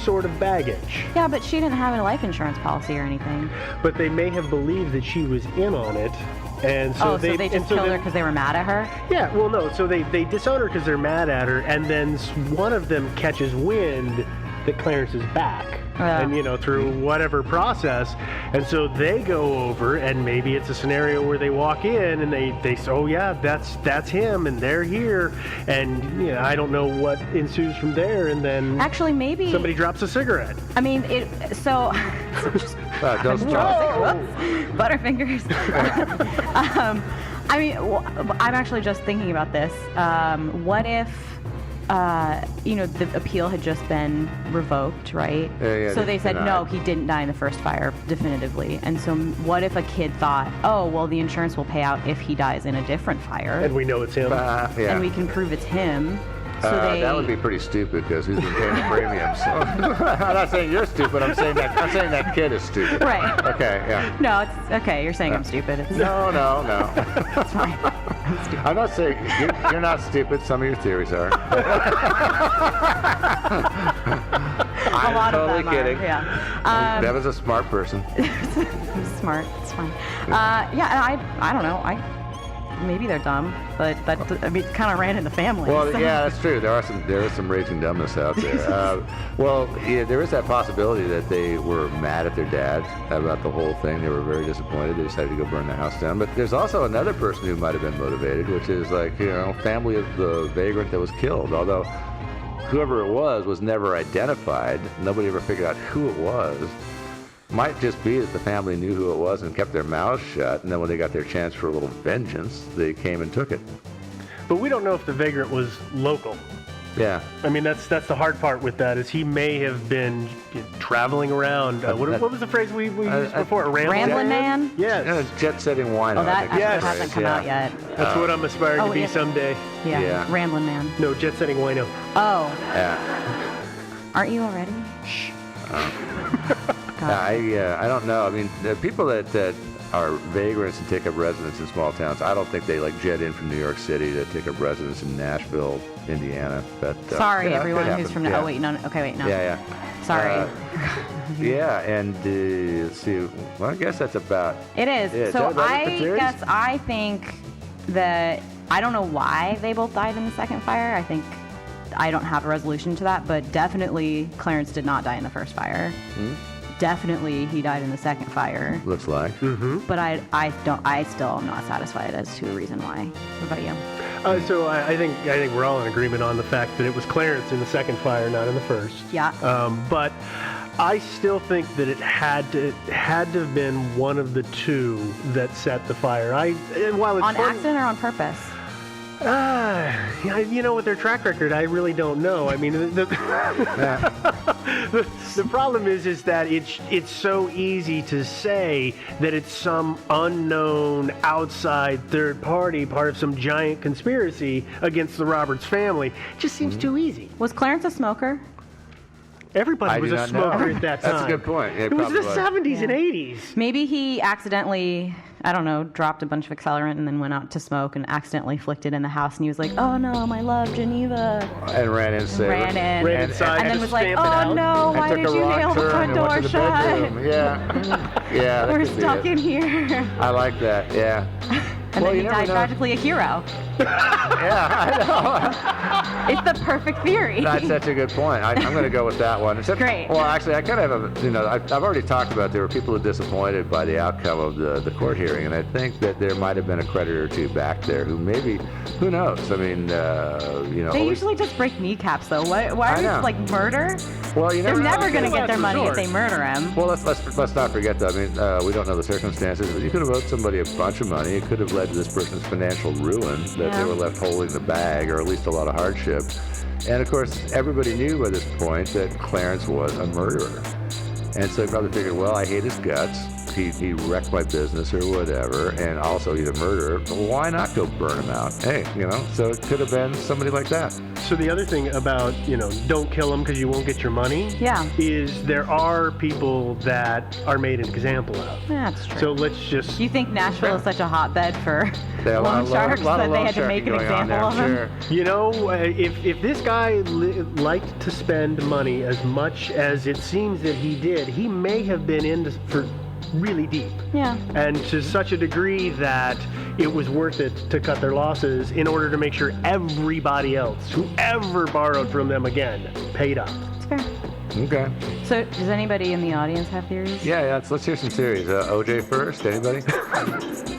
sort of baggage. Yeah, but she didn't have a life insurance policy or anything. But they may have believed that she was in on it. And so so they just killed her because they were mad at her? Yeah, well, no. So they disown her because they're mad at her, and then one of them catches wind that Clarence is back. And, through whatever process. And so they go over, and maybe it's a scenario where they walk in and they say, oh, yeah, that's him, and they're here. And, I don't know what ensues from there. And then actually, maybe somebody drops a cigarette. I mean, so... Butterfingers. I mean, I'm actually just thinking about this. What if... the appeal had just been revoked, right? Yeah, so they said, no, he didn't die in the first fire definitively. And so what if a kid thought, oh, well, the insurance will pay out if he dies in a different fire. And we know it's him. And we can prove it's him. So that would be pretty stupid because who's been paying the premiums? I'm not saying you're stupid. I'm saying that kid is stupid. Right. Okay. Yeah. No, it's okay. You're saying I'm stupid. No. It's fine. I'm stupid. I'm not saying you're not stupid. Some of your theories are. I'm totally kidding. Yeah. Devin's a smart person. I'm smart. It's fine. I don't know. Maybe they're dumb, but it kind of ran in the family. Well, so. yeah, that's true. There is some raging dumbness out there. There is that possibility that they were mad at their dad about the whole thing. They were very disappointed. They decided to go burn the house down. But there's also another person who might have been motivated, which is family of the vagrant that was killed. Although whoever it was never identified. Nobody ever figured out who it was. Might just be that the family knew who it was and kept their mouths shut, and then when they got their chance for a little vengeance, they came and took it. But we don't know if the vagrant was local. Yeah. I mean, that's the hard part with that, is he may have been traveling around. What was the phrase we used before? Rambling man? Yes. Jet-setting wino. Oh, that hasn't come out yet. That's what I'm aspiring to be someday. Yeah. Rambling man. No, jet-setting wino. Oh. Yeah. Aren't you already? Shh. I don't know. I mean, the people that are vagrants and take up residence in small towns, I don't think they jet in from New York City to take up residence in Nashville, Indiana. But sorry, everyone who's from. Oh wait, no. Okay, wait, no. Yeah. Sorry. And let's see. Well, I guess that's about. It is. So I think that I don't know why they both died in the second fire. I don't have a resolution to that, but definitely Clarence did not die in the first fire. Hmm? Definitely he died in the second fire. Looks like. Mm-hmm. But I still am not satisfied as to a reason why. What about you? So I think we're all in agreement on the fact that it was Clarence in the second fire, not in the first. Yeah. But I still think that it had to have been one of the two that set the fire. While it's on accident or on purpose? With their track record, I really don't know. I mean, the problem is that it's so easy to say that it's some unknown outside third party, part of some giant conspiracy against the Roberts family. It just seems too easy. Was Clarence a smoker? Everybody was a smoker at that time. That's a good point. It was the 70s and 80s. Maybe he accidentally, I don't know, dropped a bunch of accelerant and then went out to smoke and accidentally flicked it in the house, and he was like, oh no, my love, Geneva. And ran inside. Ran inside. And then was like, oh no, why did you nail the front door shut? Yeah. We're stuck in here. I like that, yeah. And then he died tragically a hero. Yeah, I know. It's the perfect theory. That's such a good point. I'm going to go with that one. Great. Well, actually, I kind of have I've already talked about there were people who were disappointed by the outcome of the court hearing, and I think that there might have been a creditor or two back there who maybe, who knows? I mean, They usually just break kneecaps, though. Why are you murder? Well, they're never going to get their money if they murder him. Well, let's not forget that. I mean, we don't know the circumstances, but you could have owed somebody a bunch of money. It could have led to this person's financial ruin that they were left holding the bag, or at least a lot of hardship. And of course, everybody knew by this point that Clarence was a murderer. And so he probably figured, well, I hate his guts. he wrecked my business or whatever, and also he's a murderer. Well, why not go burn him out? Hey, so it could have been somebody like that. So the other thing about, don't kill him because you won't get your money, is there are people that are made an example of. Yeah, that's true. So let's just... You think Nashville is such a hotbed for loan sharks that they had to make an example of him? If this guy liked to spend money as much as it seems that he did, he may have been in for really deep. Yeah. And to such a degree that it was worth it to cut their losses in order to make sure everybody else, whoever borrowed from them again, paid up. That's fair. Okay. So, does anybody in the audience have theories? Yeah, let's hear some theories. OJ first, anybody?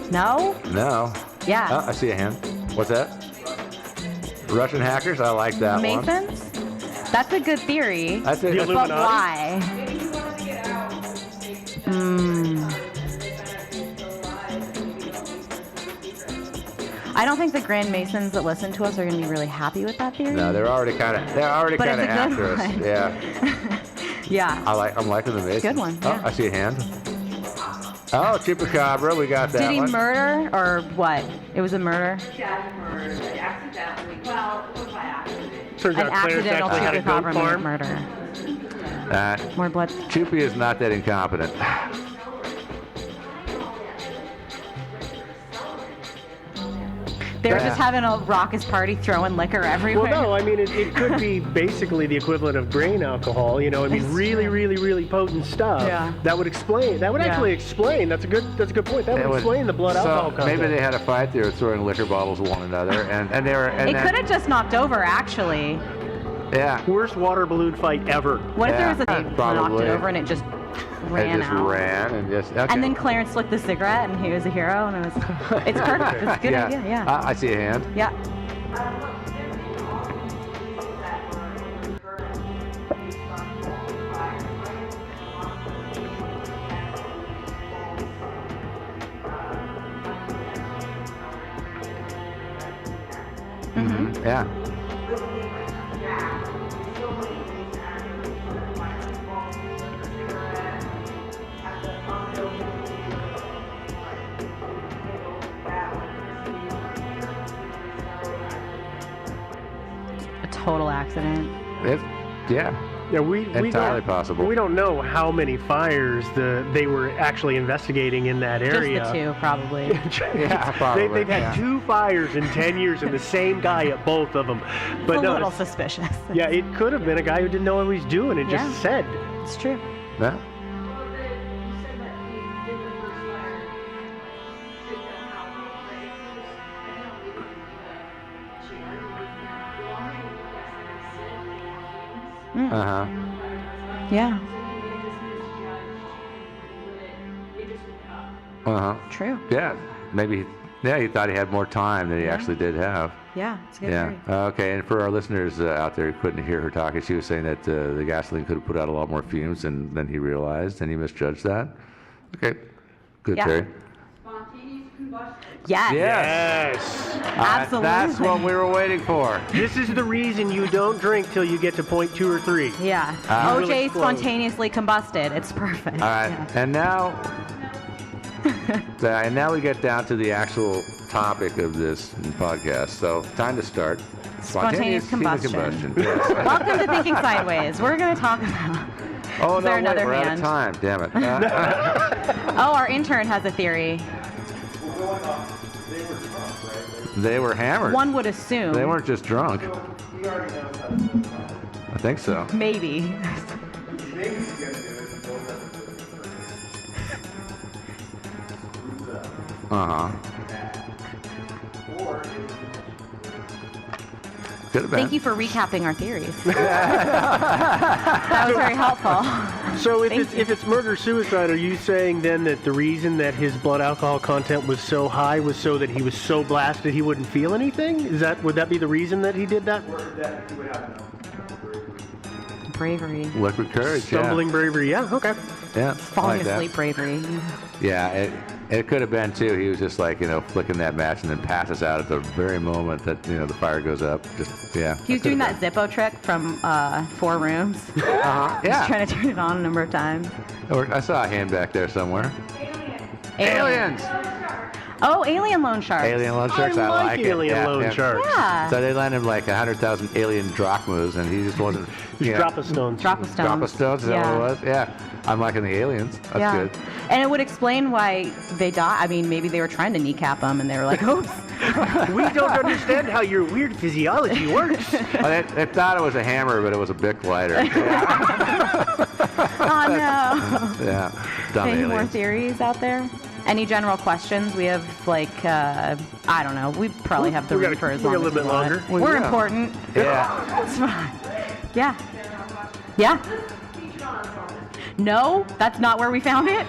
No? No. Yeah. Oh, I see a hand. What's that? Russian hackers? I like that one. Masons? That's a good theory. That's it. But why? I don't think the Grand Masons that listen to us are going to be really happy with that theory. No, they're already kind of after us. One. Yeah. Yeah. I'm liking the Masons. Good one. Yeah. Oh, I see a hand. Oh, Chupacabra, we got that one. Did he murder or what? It was a murder? Yeah, murder. Accidentally. Well, it was by accident. Turns An out Clarence accidental actually had a goat Chupacabra farm. murder. Uh, More blood. Chupi is not that incompetent. They were just having a raucous party, throwing liquor everywhere. Well, no, I mean, it could be basically the equivalent of grain alcohol, really potent stuff. Yeah. That would explain, actually explain, that's a good point. That would explain the blood alcohol content. Maybe they had a fight, they were throwing liquor bottles at one another, and they were... It could have just knocked over, actually. Yeah. Worst water balloon fight ever. What if there was a they knocked probably. it over and it just ran out? Ran and just... Okay. And then Clarence lit the cigarette and he was a hero and it's perfect. It's a good idea, yeah. I see a hand. Yeah. Mm-hmm. Yeah. Total accident. Yeah, we entirely possible. We don't know how many fires they were actually investigating in that area. Just the two, probably. Yeah, probably. They've had 2 fires in 10 years and the same guy at both of them. But it's a little suspicious. Yeah, it could have been a guy who didn't know what he was doing and just said. It's true. Yeah. Uh-huh. Yeah. Uh-huh. True. Yeah. Maybe, he thought he had more time than he actually did have. Yeah, it's a good Yeah. theory. Okay, and for our listeners out there who couldn't hear her talking, she was saying that the gasoline could have put out a lot more fumes than he realized, and he misjudged that. Okay. Good theory. Spontaneous combustion. Yes. Yes. Absolutely. That's what we were waiting for. This is the reason you don't drink till you get to point 2 or 3. Yeah. will OJ explode. spontaneously combusted. It's perfect. All right, Yeah. and now we get down to the actual topic of this podcast. So, time to start. Spontaneous human combustion. Yes. Welcome to Thinking Sideways. We're going to talk about... Oh, Is no, there wait, another we're out of hand? time. Damn it. Oh, our intern has a theory. They were hammered. One would assume. They weren't just drunk. I think so. Maybe. Uh-huh. Could have been. Thank you for recapping our theories. That was very helpful. So if it's murder-suicide, are you saying then that the reason that his blood alcohol content was so high was so that he was so blasted he wouldn't feel anything? Would that be the reason that he did that? Bravery. Liquid courage, Stumbling bravery, yeah, okay. Yeah. Falling like that. asleep bravery. Yeah, it could have been too. He was just like, flicking that match and then passes out at the very moment that, the fire goes up. Just, yeah. He was doing that Zippo trick from 4 Rooms. Yeah. He's trying to turn it on a number of times. I saw a hand back there somewhere. Aliens! Oh, alien loan sharks. Alien loan sharks, I like alien it. loan sharks. Yeah. So they lent him like 100,000 alien drachmas, and he just wasn't. Drop of stones. Drop of stones. Drop of stones, is that what it was? Yeah. I'm liking the aliens. That's good. And it would explain why they died. I mean, maybe they were trying to kneecap them, and they were like, oops. We don't understand how your weird physiology works. They thought it was a hammer, but it was a Bic lighter. Oh, no. Yeah. Dumb Any aliens. more theories out there? Any general questions? We have, I don't know. We probably have the room for as long as a little bit we want. longer. Well, We're yeah. important. Yeah. It's fine. Yeah. Yeah. No, that's not where we found it.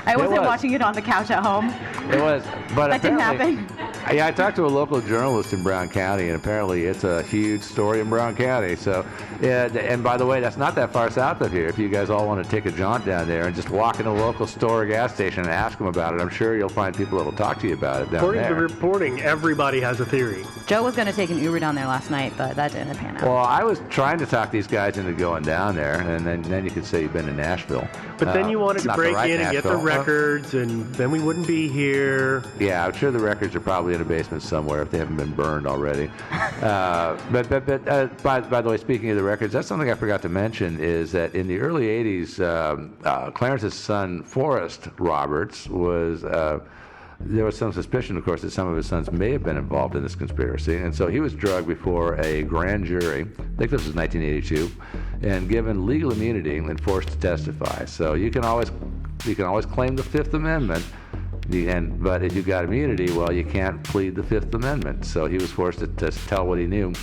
I wasn't watching it on the couch at home. It was, but That didn't apparently- happen. Yeah, I talked to a local journalist in Brown County, and apparently it's a huge story in Brown County. So, yeah, and by the way, that's not that far south of here. If you guys all want to take a jaunt down there and just walk in a local store or gas station and ask them about it, I'm sure you'll find people that'll talk to you about it down According to there. reporting, everybody has a theory. Joe was going to take an Uber down there last night, but that didn't pan out. Well, I was trying to talk these guys into going down there, and then you could say you've been to Nashville. But then you wanted to Not the break right in and get the Nashville. records, and then we wouldn't be here. Yeah, I'm sure the records are probably in a basement somewhere if they haven't been burned already. But by the way, speaking of the records, that's something I forgot to mention is that in the early 80s, Clarence's son, Forrest Roberts, was... there was some suspicion, of course, that some of his sons may have been involved in this conspiracy, and so he was drugged before a grand jury. I think this was 1982, and given legal immunity and forced to testify. So you can always claim the Fifth Amendment, but if you've got immunity, well, you can't plead the Fifth Amendment. So he was forced to tell what he knew.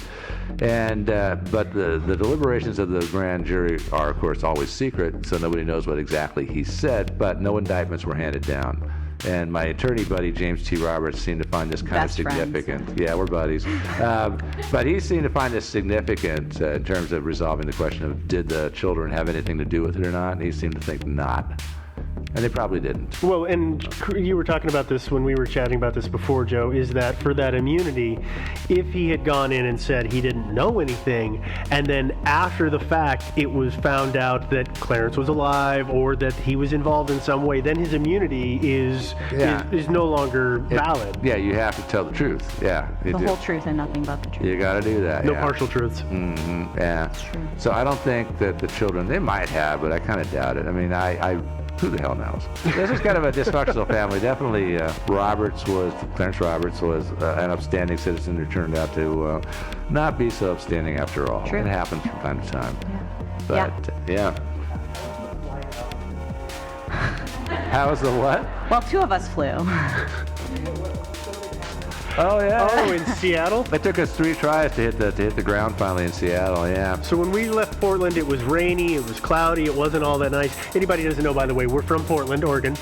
And but the deliberations of the grand jury are, of course, always secret, so nobody knows what exactly he said. But no indictments were handed down. And my attorney buddy, James T. Roberts, seemed to find this kind Best of significant. friends. Yeah, we're buddies. But he seemed to find this significant in terms of resolving the question of did the children have anything to do with it or not? And he seemed to think not. And they probably didn't. Well, and you were talking about this when we were chatting about this before, Joe, is that for that immunity, if he had gone in and said he didn't know anything, and then after the fact it was found out that Clarence was alive or that he was involved in some way, then his immunity is no longer valid. Yeah, you have to tell the truth. Yeah. The whole truth and nothing but the truth. You got to do that. No yeah. partial truths. Mm-hmm, yeah. That's true. So I don't think that the children, they might have, but I kind of doubt it. I mean, who the hell knows? This is kind of a dysfunctional family. Definitely, Clarence Roberts was an upstanding citizen who turned out to not be so upstanding after all. True. It happens from time to time. Yeah. But, yeah. How was the what? Well, 2 of us flew. Oh, yeah. Oh, in Seattle? It took us 3 tries to hit the ground finally in Seattle, yeah. So when we left Portland, it was rainy, it was cloudy, it wasn't all that nice. Anybody doesn't know, by the way, we're from Portland, Oregon,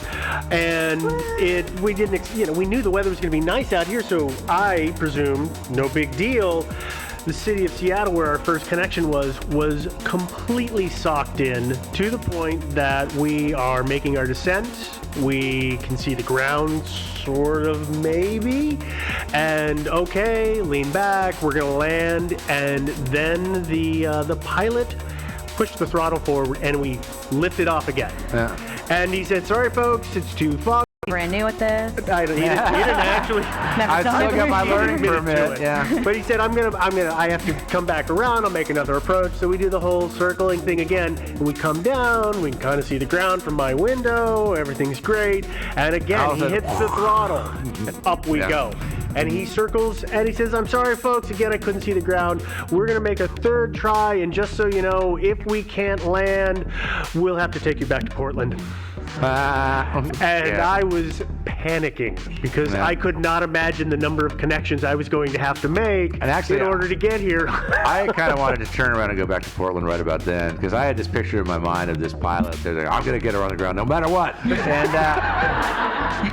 and we knew the weather was going to be nice out here, so I presumed no big deal. The city of Seattle, where our first connection was completely socked in to the point that we are making our descent. We can see the ground, sort of, maybe. And okay, lean back, we're gonna land. And then the pilot pushed the throttle forward and we lifted off again. Yeah. And he said, sorry folks, it's too foggy. Brand new at this. He didn't actually. Never I done still got my it. learning Admitted to permit, it. yeah. But he said, I have to come back around, I'll make another approach. So we do the whole circling thing again. And we come down, we can kind of see the ground from my window, everything's great. And again, he hits the throttle, and up we go. And he circles, and he says, I'm sorry, folks. Again, I couldn't see the ground. We're going to make a 3rd try, and just so you know, if we can't land, we'll have to take you back to Portland. And I was panicking because I could not imagine the number of connections I was going to have to make in order to get here. I kind of wanted to turn around and go back to Portland right about then because I had this picture in my mind of this pilot. They're like, I'm going to get her on the ground no matter what. And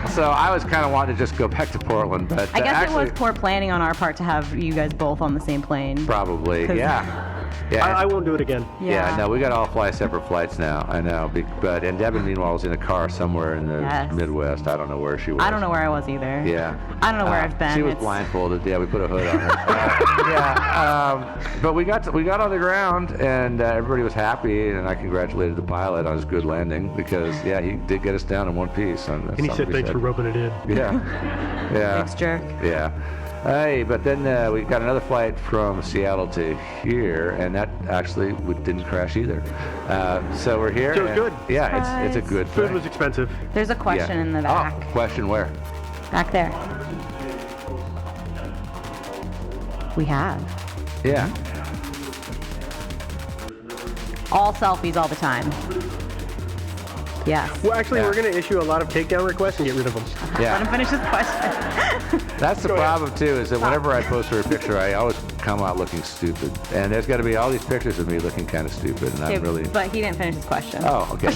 so I was kind of wanting to just go back to Portland. But I guess it was poor planning on our part to have you guys both on the same plane. Probably, yeah. I won't do it again. Yeah, no, we got to all fly separate flights now. I know. And Devin, meanwhile, was in a car somewhere in the Midwest. I don't know where she was. I don't know where I was either. Yeah. I don't know where I've been. She was blindfolded. Yeah, we put a hood on her. But we got on the ground, and everybody was happy, and I congratulated the pilot on his good landing because, he did get us down in one piece. And he said, thanks for roping it in. Yeah. Thanks, jerk. Yeah. Hey, but then we got another flight from Seattle to here, and that actually didn't crash either. So we're here. So it was good. Yeah, it's a good thing. Food was expensive. There's a question in the back. Oh, question where? Back there. We have. Yeah. All selfies all the time. Yes. Well, actually, we're going to issue a lot of takedown requests and get rid of them. Yeah. Let him finish his question. That's the problem, too, is that whenever I post a picture, I always come out looking stupid. And there's got to be all these pictures of me looking kind of stupid, and I'm really... But he didn't finish his question. Oh, okay.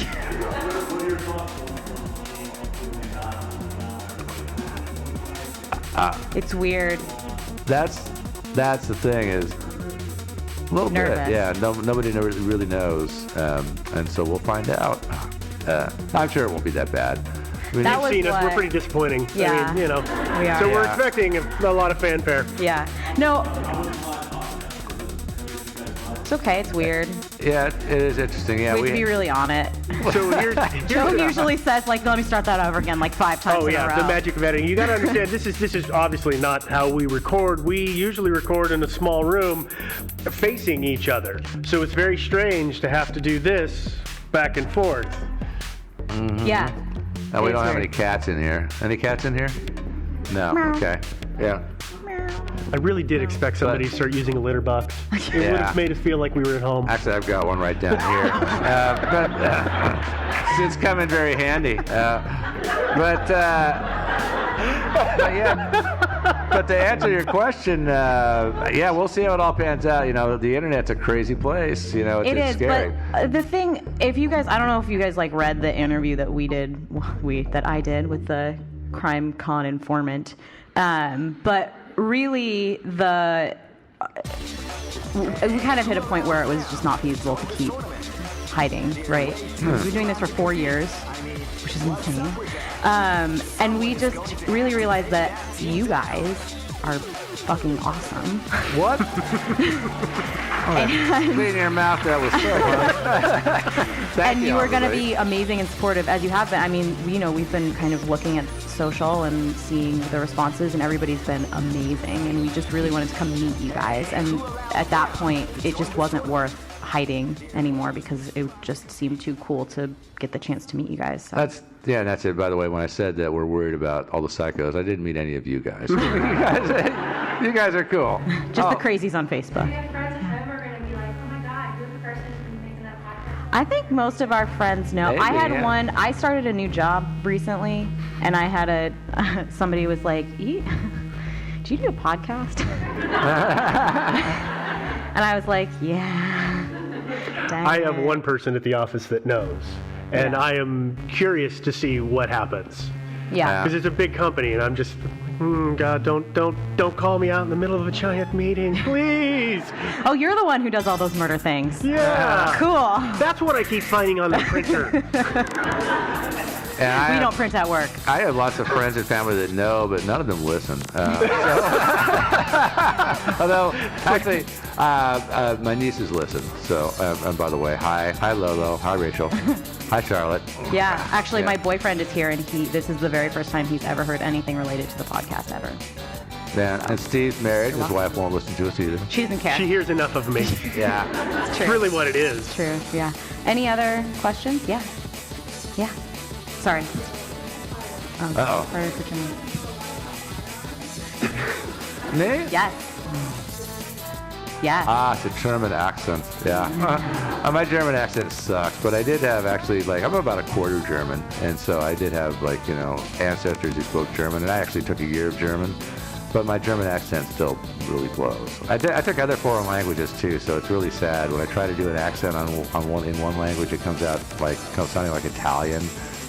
It's weird. That's the thing is... A little Nervous. bit, yeah. Nobody really knows, and so we'll find out. I'm sure it won't be that bad. I mean, you've seen us. We're pretty disappointing. Yeah. I mean, We are. So we're expecting a lot of fanfare. Yeah. No. It's okay. It's weird. Yeah, it is interesting. Yeah, we have to be really on it. So here's Joe usually says, like, let me start that over again, like 5 times in a row. The magic of editing. You got to understand, this is obviously not how we record. We usually record in a small room facing each other. So it's very strange to have to do this back and forth. Mm-hmm. Yeah. No, we don't have any cats in here. Any cats in here? No. Meow. Okay. Yeah. I really did expect somebody to start using a litter box. It would have made us feel like we were at home. Actually, I've got one right down here. But it's come in very handy. But to answer your question, we'll see how it all pans out. You know, the internet's a crazy place. You know, it's scary. But the thing, if you guys, I don't know if you guys like read the interview that I did with the Crime Con informant, but really we kind of hit a point where it was just not feasible to keep hiding, right? We've been doing this for 4 years, which is insane. And we just really realized that you guys are fucking awesome. What? Clean your mouth, that was so And you are going to be amazing and supportive as you have been. I mean, you know, we've been kind of looking at social and seeing the responses, and everybody's been amazing. And we just really wanted to come meet you guys. And at that point, it just wasn't worth hiding anymore because it just seemed too cool to get the chance to meet you guys. So. That's it. By the way, when I said that we're worried about all the psychos, I didn't mean any of you guys. You guys are cool. Just the crazies on Facebook. I think most of our friends know. Maybe, I had one. I started a new job recently, and I had somebody was like, "Do you do a podcast?" And I was like, "Yeah." Dang I have it. one person at the office that knows, and I am curious to see what happens. Yeah. Because it's a big company, and I'm just, God, don't call me out in the middle of a giant meeting, please. Oh, you're the one who does all those murder things. Yeah. Cool. That's what I keep finding on the printer. We don't print at work. I have lots of friends and family that know, but none of them listen. Although, actually, my nieces listen. So, and by the way, hi Lolo, hi Rachel, hi Charlotte. Yeah, actually, my boyfriend is here, and this is the very first time he's ever heard anything related to the podcast ever. Yeah, and Steve's married. His wife won't listen to us either. She doesn't care. She hears enough of me. Yeah. It's true. It's really what it is. True, yeah. Any other questions? Yeah. Yeah. Sorry. Uh-oh. Sorry for Me? Yes. Yes. It's a German accent. Yeah. My German accent sucks, but I did have actually, like, I'm about a quarter German, and so I did have, like, ancestors who spoke German, and I actually took a year of German, but my German accent still really blows. I took other foreign languages too, so it's really sad when I try to do an accent in one language, it comes sounding like Italian,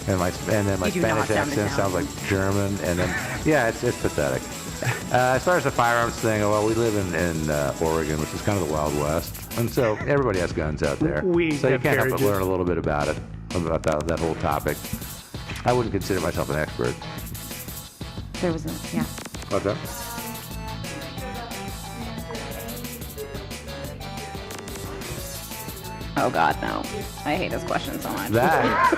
and then my Spanish accent sounds like German, and then it's pathetic. As far as the firearms thing, well, we live in Oregon, which is kind of the Wild West, and so everybody has guns out there. So you can't help but learn a little bit about it, about that whole topic. I wouldn't consider myself an expert. There was What's that? Oh God, no! I hate this question so much. That.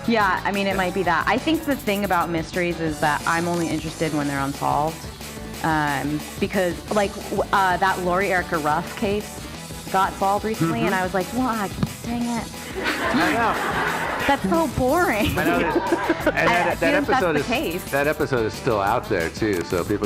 Yeah. I mean, it might be that. I think the thing about mysteries is that I'm only interested when they're unsolved. Because, like, that Lori Erica Ruff case got solved recently, and I was like, what? Dang it. I know. That's so boring. I know that, and that that's the case. episode is still out there too, so people